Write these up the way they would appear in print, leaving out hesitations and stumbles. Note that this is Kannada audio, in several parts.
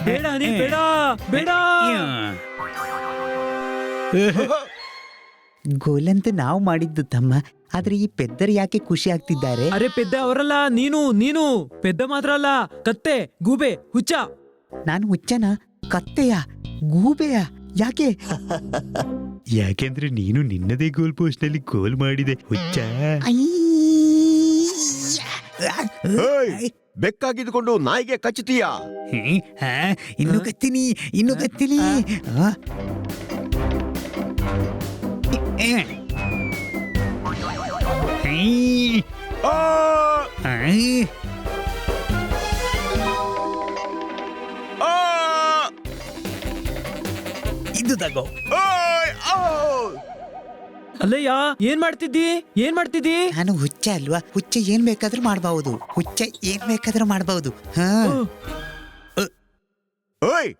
ಬೇಡ ನೀ ಬೇಡ ಬೇಡ. ಗೋಲಂತೂ ನಾವು ಮಾಡಿದ್ದು ತಮ್ಮ, ಆದ್ರೆ ಈ ಪೆದ್ದರು ಯಾಕೆ ಖುಷಿ ಆಗ್ತಿದ್ದಾರೆ? ಅರೆ ಪೆದ್ದ ಅವರಲ್ಲ, ನೀನು ಪೆದ್ದ ಮಾತ್ರ ಅಲ್ಲ, ಕತ್ತೆ, ಗೂಬೆ, ಹುಚ್ಚ. ನಾನು ಹುಚ್ಚನ? ಕತ್ತೆಯ? ಗೂಬೆಯ? ಯಾಕೆ? ಯಾಕೆಂದ್ರೆ ನೀನು ನಿನ್ನದೇ ಗೋಲ್ ಪೋಸ್ಟ್ ನಲ್ಲಿ ಗೋಲ್ ಮಾಡಿದೆ ಹುಚ್ಚ. ಬೆಕ್ಕಾಗಿದ್ದುಕೊಂಡು ನಾಯಿಗೆ ಕಚ್ಚುತ್ತೀಯಾ? ಇನ್ನು ಕತ್ತೀನಿ, ಇನ್ನು ಕತ್ತೀನಿ. ಇದು ತಗೋ. ಅಲ್ಲಯ್ಯ, ಏನ್ ಮಾಡ್ತಿದ್ದಿ? ನಾನು ಹುಚ್ಚ ಅಲ್ವಾ? ಹುಚ್ಚ ಏನ್ ಬೇಕಾದ್ರೂ ಮಾಡಬಹುದು. ಓಯ್,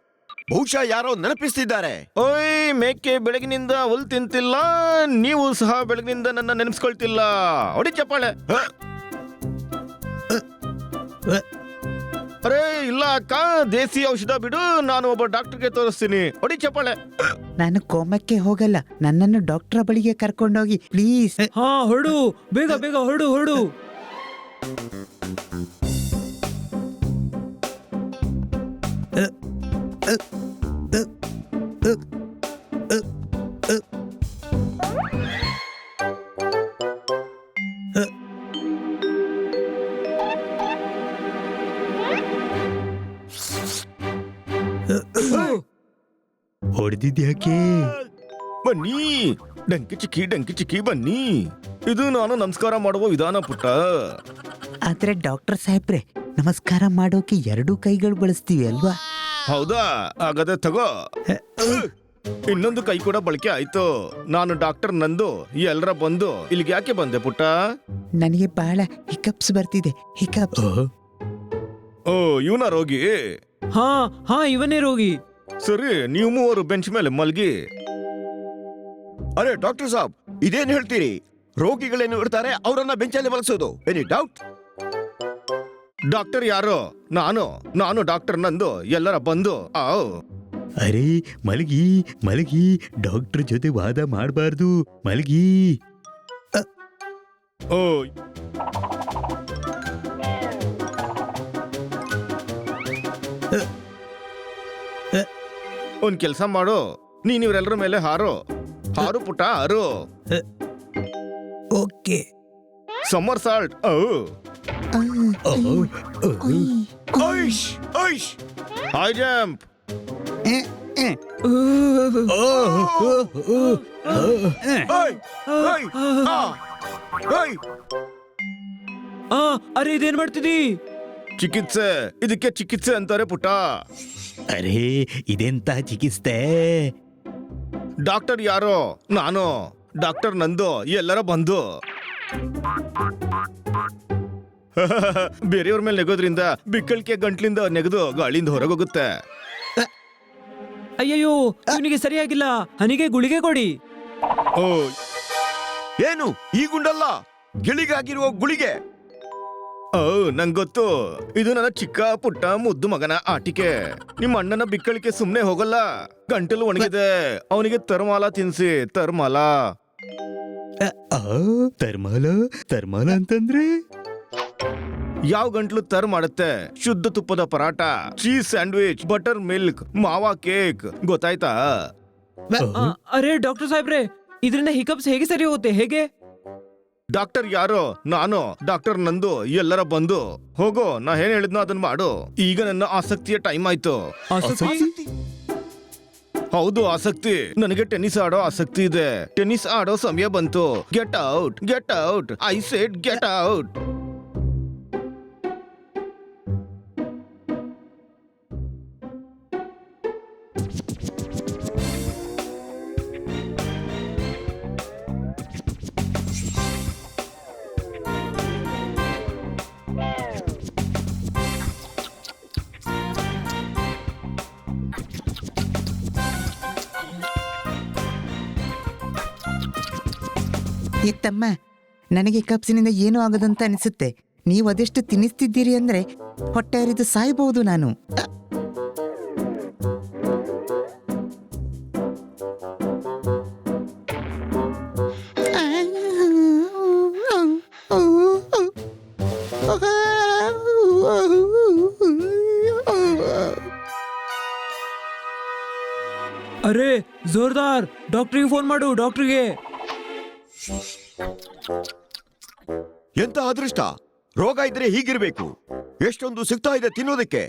ಬಹುಶಃ ಯಾರೋ ನೆನಪಿಸ್ತಿದ್ದಾರೆ. ಓಯ್, ಮೇಕೆ ಬೆಳಗಿನಿಂದ ಹುಲ್ ತಿಂತಿಲ್ಲ, ನೀವು ಸಹ ಬೆಳಗಿನಿಂದ ನನ್ನ ನೆನಪಿಸ್ಕೊಳ್ತಿಲ್ಲ. ಹೊಡಿ ಚಪ್ಪಾಳೆ. ಅರೇ ಇಲ್ಲ ಅಕ್ಕ, ದೇಸಿ ಔಷಧ ಬಿಡು, ನಾನು ಒಬ್ಬ ಡಾಕ್ಟರ್ಗೆ ತೋರಿಸ್ತೀನಿ. ಹೊಡಿ ಚಪ್ಪಾಳೆ. ನಾನು ಕೋಮಕ್ಕೆ ಹೋಗಲ್ಲ, ನನ್ನನ್ನು ಡಾಕ್ಟರ್ ಬಳಿಗೆ ಕರ್ಕೊಂಡೋಗಿ ಪ್ಲೀಸ್. ಹಾ ಹೊರಡು, ಬೇಗ ಬೇಗ ಹೊರಡು. ಹೊಡೆದಿದ್ಯಾಕೆ? ಬನ್ನಿ, ಡಂಕಿ ಚಿಕ್ಕಿ ಬನ್ನಿ. ಇದು ನಾನು ನಮಸ್ಕಾರ ಮಾಡುವ ವಿಧಾನ ಪುಟ್ಟ. ಆದ್ರೆ ಡಾಕ್ಟರ್ ಸಾಹೇಬ್ರೆ, ನಮಸ್ಕಾರ ಮಾಡೋಕೆ 2 ಕೈಗಳು ಬಳಸ್ತೀವಿ ಅಲ್ವಾ? ಹೌದಾ? ಹಾಗಾದ್ರೆ ತಗೋ. ಇನ್ನೊಂದು ಕೈ ಕೂಡ ಬಳಕೆ ಆಯ್ತು. ನಾನು ಡಾಕ್ಟರ್ ನಂದು ಎಲ್ಲರ ಬಂದು ಇಲ್ಲಿಗೆ ಯಾಕೆ ಬಂದೆ ಪುಟ್ಟ? ನನಗೆ ಬಹಳ ಹಿಕಪ್ಸ್ ಬರ್ತಿದೆ. ಹಿಕಪ್ಸ್. ಓ, ಇವನ ರೋಗಿ? ಹಾ ಇವನೇ ರೋಗಿ. ಸರಿ, ನೀವು ಮೂವರು ಬೆಂಚ್ ಮೇಲೆ ಮಲ್ಗಿ. ಅರೆ ಡಾಕ್ಟರ್ ಸಾಬ್, ಇದೇನ್ ಹೇಳ್ತೀರಿ? ರೋಗಿಗಳೇನು ಇರ್ತಾರೆ, ಅವರನ್ನ ಬೆಂಚಲ್ಲಿ ಮಲಗಿಸೋದು. Any doubt? ಡಾಕ್ಟರ್ ಯಾರು? ನಾನು ಡಾಕ್ಟರ್ ನಂದು ಎಲ್ಲರ ಬಂದು. ಅರೆ ಮಲಗಿ, ಡಾಕ್ಟರ್ ಜೊತೆ ವಾದ ಮಾಡಬಾರ್ದು. ಮಲಗಿ. ಓ, ಒಂದ್ ಕೆಲ್ಸ ಮಾಡು, ನೀನ್ ಇವ್ರೆಲ್ಲರ ಮೇಲೆ ಹಾರು ಪುಟ್ಟ, ಹಾರು. Okay. Somersault. High jump. ಅರೆ ಇದೇನ್ ಮಾಡ್ತಿದ್ದಿ? ಇದಕ್ಕೆ ಚಿಕಿತ್ಸೆ ಅಂತಾರೆ ಪುಟ್ಟ. ಅರೆ ಇದೆಂತ ಚಿಕಿತ್ಸೆ? ಡಾಕ್ಟರ್ ಯಾರೋ? ನಾನು ಡಾಕ್ಟರ್ ನಂದು ಎಲ್ಲರ ಬಂದು. ಬೇರೆಯವ್ರ ಮೇಲೆ ನೆಗೋದ್ರಿಂದ ಬಿಕ್ಕಳಿಕೆ ಗಂಟ್ಲಿಂದ ನೆಗೆದು ಗಾಳಿಯಿಂದ ಹೊರಗೋಗುತ್ತೆ. ಅಯ್ಯಯ್ಯೋ, ಇವನಿಗೆ ಸರಿಯಾಗಿಲ್ಲ, ಹನಿಗೆ ಗುಳಿಗೆ ಕೊಡಿ. ಓ, ಏನು ಈ ಗುಂಡಲ್ಲ, ಗಿಳಿಗಾಗಿರುವ ಗುಳಿಗೆ. ಓ, ನಂಗೊತ್ತು, ಇದು ನನ್ನ ಚಿಕ್ಕ ಪುಟ್ಟ ಮುದ್ದು ಮಗನ ಆಟಿಕೆ. ನಿಮ್ಮ ಅಣ್ಣನ ಬಿಕ್ಕಳಿಕೆ ಸುಮ್ನೆ ಹೋಗಲ್ಲ. ಗಂಟಲು ಒಣಗಿದೆ, ಅವನಿಗೆ ತರ್ಮಾಲ ತಿನ್ಸಿ. ತರ್ಮಾಲ ಅಂತಂದ್ರೆ ಯಾವ ಗಂಟ್ಲು ತರ್ ಮಾಡುತ್ತೆ? ಶುದ್ಧ ತುಪ್ಪದ paratha, cheese sandwich, buttermilk, mawa cake. ಗೊತ್ತಾಯ್ತಾ? ಅರೆ ಡಾಕ್ಟರ್ ಸಾಹೇಬ್ರೆ, ಇದರಿಂದ ಹಿಕಪ್ಸ್ ಹೇಗೆ ಸರಿ ಹೋಗುತ್ತೆ? ಹೇಗೆ? ಡಾಕ್ಟರ್ ಯಾರೋ? ನಾನು ಡಾಕ್ಟರ್ ನಂದು ಎಲ್ಲರ ಬಂದು. ಹೋಗೋ, ನಾ ಏನ್ ಹೇಳಿದ್ನೋ ಅದನ್ನ ಮಾಡು. ಈಗ ನನ್ನ ಆಸಕ್ತಿಯ ಟೈಮ್ ಆಯ್ತು. ಹೌದು, ಆಸಕ್ತಿ. ನನಗೆ ಟೆನ್ನಿಸ್ ಆಡೋ ಆಸಕ್ತಿ ಇದೆ. ಟೆನ್ನಿಸ್ ಆಡೋ ಸಮಯ ಬಂತು. Get out, I said get out. ತಮ್ಮ, ನನಗೆ ಕಪ್ಸಿನಿಂದ ಏನೂ ಆಗದಂತ ಅನಿಸುತ್ತೆ. ನೀವು ಅದೆಷ್ಟು ತಿನ್ನಿಸ್ತಿದ್ದೀರಿ ಅಂದ್ರೆ ಹೊಟ್ಟೆ ಹರಿದು ಸಾಯ್ಬಹುದು ನಾನು. ಅರೆ ಜೋರ್ದಾರ್, ಡಾಕ್ಟ್ರಿಗೆ ಫೋನ್ ಮಾಡು, ಡಾಕ್ಟ್ರಿಗೆ. ಎಂತ ಅದೃಷ್ಟ, ರೋಗ ಇದ್ರೆ ಹೀಗಿರ್ಬೇಕು. ಎಷ್ಟೊಂದು ಸಿಗ್ತಾ ಇದೆ ತಿನ್ನೋದಕ್ಕೆ.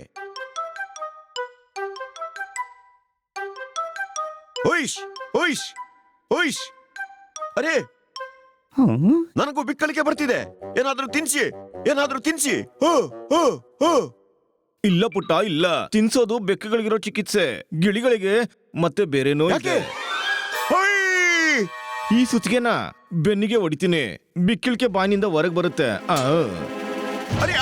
ಓಯ್ಶ್ ಓಯ್ಶ್ ಓಯ್ಶ್, ಅರೆ ನನಗೂ ಬಿಕ್ಕಳಿಕೆ ಬರ್ತಿದೆ. ಏನಾದ್ರೂ ತಿನ್ಸಿ, ಏನಾದ್ರೂ ತಿನ್ಸಿ. ಇಲ್ಲ ಪುಟ್ಟ, ಇಲ್ಲ. ತಿನ್ಸೋದು ಬೆಕ್ಕುಗಳಿಗಿರೋ ಚಿಕಿತ್ಸೆ, ಗಿಳಿಗಳಿಗೆ ಮತ್ತೆ ಬೇರೆನೋ ಇದೆ. ಈ ಸುತ್ತಿಗೆನ ಬೆನ್ನಿಗೆ ಹೊಡಿತೀನಿ, ಬಿಕ್ಕಿಳಿಕೆ ಬಾಯಿನಿಂದ ಹೊರಗೆ ಬರುತ್ತೆ. ಅರೆ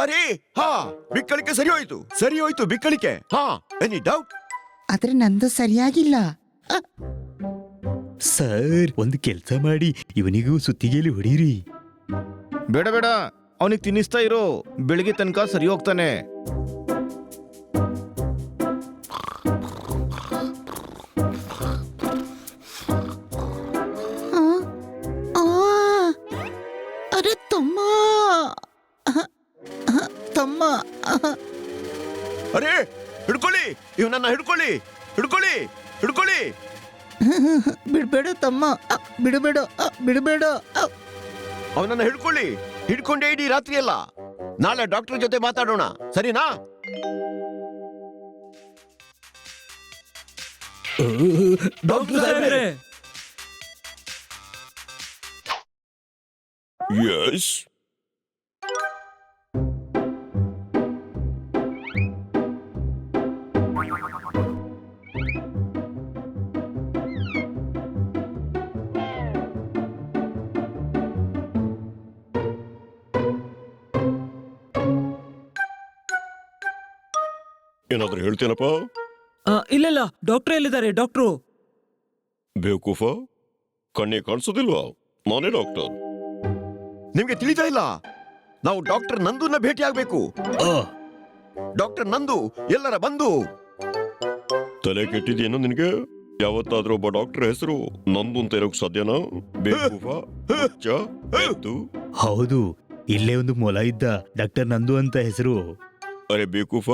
ಅರೆ, ಹಾ, ಬಿಕ್ಕಳಿಕೆ ಸರಿ ಹೋಯ್ತು, ಸರಿ ಹೋಯ್ತು ಬಿಕ್ಕಳಿಕೆ. ಹಾ, ಎನಿ ಡೌಟ್? ಆದ್ರೆ ನಂದು ಸರಿಯಾಗಿಲ್ಲ. ಸರ್, ಒಂದು ಕೆಲಸ ಮಾಡಿ, ಇವನಿಗೂ ಸುತ್ತಿಗೆಯಲ್ಲಿ ಹೊಡೀರಿ. ಬೇಡ ಬೇಡ, ಅವನಿಗೆ ತಿನ್ನಿಸ್ತಾ ಇರೋ, ಬೆಳಿಗ್ಗೆ ತನಕ ಸರಿ ಹೋಗ್ತಾನೆ. ಅರೆ ತಮ್ಮ, ತಮ್ಮ, ಅರೆ ಹಿಡ್ಕೊಳ್ಳಿ, ಇವನನ್ನ ಹಿಡ್ಕೊಳ್ಳಿ, ಹಿಡ್ಕೊಳ್ಳಿ, ಹಿಡ್ಕೊಳ್ಳಿ. ಬಿಡ್ಬೇಡ ತಮ್ಮ, ಬಿಡಬೇಡ, ಬಿಡಬೇಡ. ಅವನನ್ನ ಹಿಡ್ಕೊಳ್ಳಿ, ಹಿಡ್ಕೊಂಡೇ ಇಡೀ ರಾತ್ರಿ ಅಲ್ಲ. ನಾಳೆ ಡಾಕ್ಟರ್ ಜೊತೆ ಮಾತಾಡೋಣ, ಸರಿನಾ? ಡಾಕ್ಟರ್ ಸಾಹೇಬ್ರೆ, ಯಸ್. ಏನಾದ್ರೂ ಹೇಳ್ತೇನಪ್ಪ? ಇಲ್ಲ ಇಲ್ಲ, ಡಾಕ್ಟರ್ ಎಲ್ಲಿದ್ದಾರೆ? ಡಾಕ್ಟ್ರು ಬೇವಕೂಫ, ಕಣ್ಣೆ ಕಾಣಿಸೋದಿಲ್ವಾ? ನಾನೇ ಡಾಕ್ಟರ್. ನಿಮ್ಗೆ ತಿಳಿತಾ ಇಲ್ಲ, ನಾವು ಡಾಕ್ಟರ್ ನಂದುನ ಭೇಟಿ ಆಗ್ಬೇಕು. ಡಾಕ್ಟರ್ ನಂದು ಎಲ್ಲರ ಬಂದು. ತಲೆ ಕೆಟ್ಟಿದೇನೋ ನಿನಗೆ? ಯಾವತ್ತಾದ್ರೂ ಒಬ್ಬ ಡಾಕ್ಟರ್ ಹೆಸರು ನಂದು ಅಂತ ಇರೋಕ್ ಸಾಧ್ಯನಾ? ಬೇವಕೂಫ, ಹೌದು, ಇಲ್ಲೇ ಒಂದು ಮೊಲ ಇದ್ದ, ಡಾಕ್ಟರ್ ನಂದು ಅಂತ ಹೆಸರು. ಅರೆ ಬೇಕೂಫ,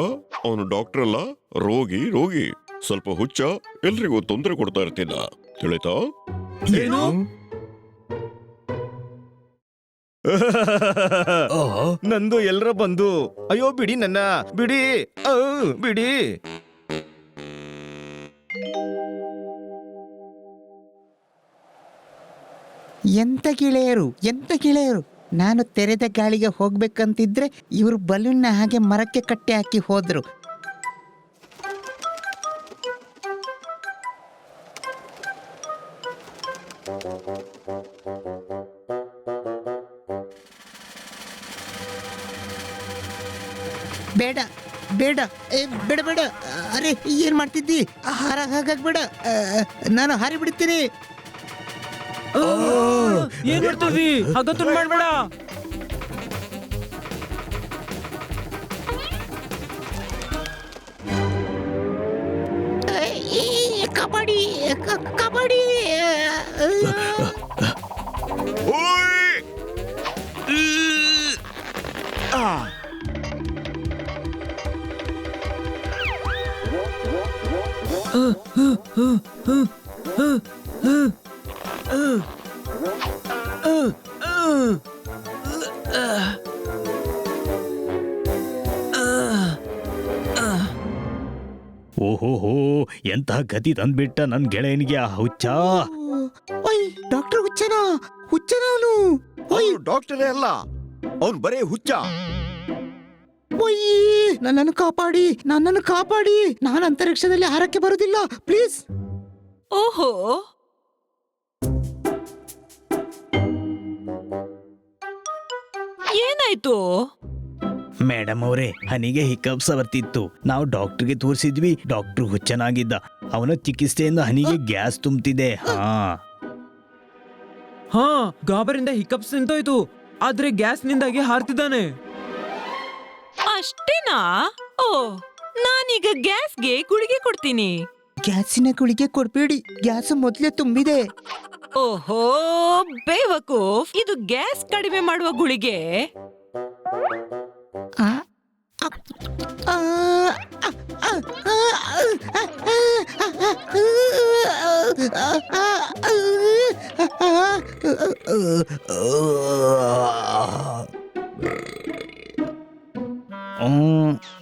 ಅವನು ಡಾಕ್ಟರ್ ಅಲ್ಲ, ರೋಗಿ. ರೋಗಿ ಸ್ವಲ್ಪ ಹುಚ್ಚ, ಎಲ್ರಿಗೂ ತೊಂದರೆ ಕೊಡ್ತಾ ಇರ್ತಿಲ್ಲ, ತಿಳಿತಾ? ಏನು? ನಂದು ಎಲ್ಲರ ಬಂದು. ಅಯ್ಯೋ ಬಿಡಿ ನನ್ನ, ಬಿಡಿ, ಬಿಡಿ. ಎಂತ ಗೆಳೆಯರು, ಎಂತ ಗೆಳೆಯರು. ನಾನು ತೆರೆದ ಗಾಳಿಗೆ ಹೋಗ್ಬೇಕಂತಿದ್ರೆ ಇವರು ಬಲೂನ್ನ ಹಾಗೆ ಮರಕ್ಕೆ ಕಟ್ಟಿ ಹಾಕಿ ಹೋದ್ರು. ಬೇಡ ಬೇಡ, ಬೇಡ ಬೇಡ. ಅರೆ ಏನ್ ಮಾಡ್ತಿದ್ದಿ? ಹಾರ ಹಾಗಾಗ್ಬೇಡ, ನಾನು ಹಾರಿ ಬಿಡ್ತೀನಿ. ಏನ್ ಮಾಡ್ತಿದ್ವಿ? ಹಾಗಂತೂ ಮಾಡ್ಬೇಡ. ಕಬಡ್ಡಿ, ಕಬಡ್ಡಿ. ಓಹೋಹೋ, ಎಂತಹ ಗತಿ ತಂದ್ಬಿಟ್ಟ ನನ್ ಗೆಳೆಯನಿಗೆ ಆ ಹುಚ್ಚ. ಓಯ್, ಡಾಕ್ಟರ್ ಹುಚ್ಚನ, ಹುಚ್ಚನ ಅವನು. ಅವನು ಡಾಕ್ಟರೇ ಅಲ್ಲ, ಅವನು ಬರೇ ಹುಚ್ಚ. ಓಯ್, ನನ್ನನ್ನು ಕಾಪಾಡಿ, ನನ್ನನ್ನು ಕಾಪಾಡಿ. ನಾನು ಅಂತರಿಕ್ಷದಲ್ಲಿ ಹಾರಕ್ಕೆ ಬರುದಿಲ್ಲ, ಪ್ಲೀಸ್. ಓಹೋ, ಏನಾಯ್ತು? ಮೇಡಮ್ ಅವರೇ, ಹನಿಗೆ ಹಿಕಪ್ಸ್ ಬರ್ತಿತ್ತು. ನಾವು ಡಾಕ್ಟರ್ಗೆ ತೋರಿಸಿದ್ವಿ, ಡಾಕ್ಟರ್ ಹುಚ್ಚನಾಗಿದ್ದ. ಅವನ ಚಿಕಿತ್ಸೆಯಿಂದ ಹನಿಗೆ ಗ್ಯಾಸ್ ತುಂಬುತ್ತಿದೆ. ಹಾ, ಹಾ ಗಾಬರಿಂದ ಹಿಕಪ್ಸ್ ನಿಂತೋಯ್ತು, ಆದ್ರೆ ಗ್ಯಾಸ್ ನಿಂದಾಗಿ ಹಾರ್ತಿದ್ದಾನೆ. ಅಷ್ಟೇನಾ? ಓ, ನಾನೀಗ ಗ್ಯಾಸ್ಗೆ ಗುಳಿಗೆ ಕೊಡ್ತೀನಿ. ಗ್ಯಾಸಿನ ಗುಳಿಗೆ ಕೊಡ್ಬೇಡಿ, ಗ್ಯಾಸ್ ಮೊದ್ಲೇ ತುಂಬಿದೆ. ಓಹೋ ಬೇವಕೂಫ್, ಇದು ಗ್ಯಾಸ್ ಕಡಿಮೆ ಮಾಡುವ ಗುಳಿಗೆ. ಆ, ಆ, ಆ, ಆ,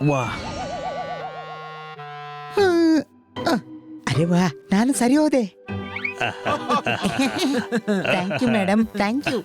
ವಾ, ಅರೆ ವಾ, ನಾನು ಸರಿ ಹೋದೆ. Thank you madam, thank you.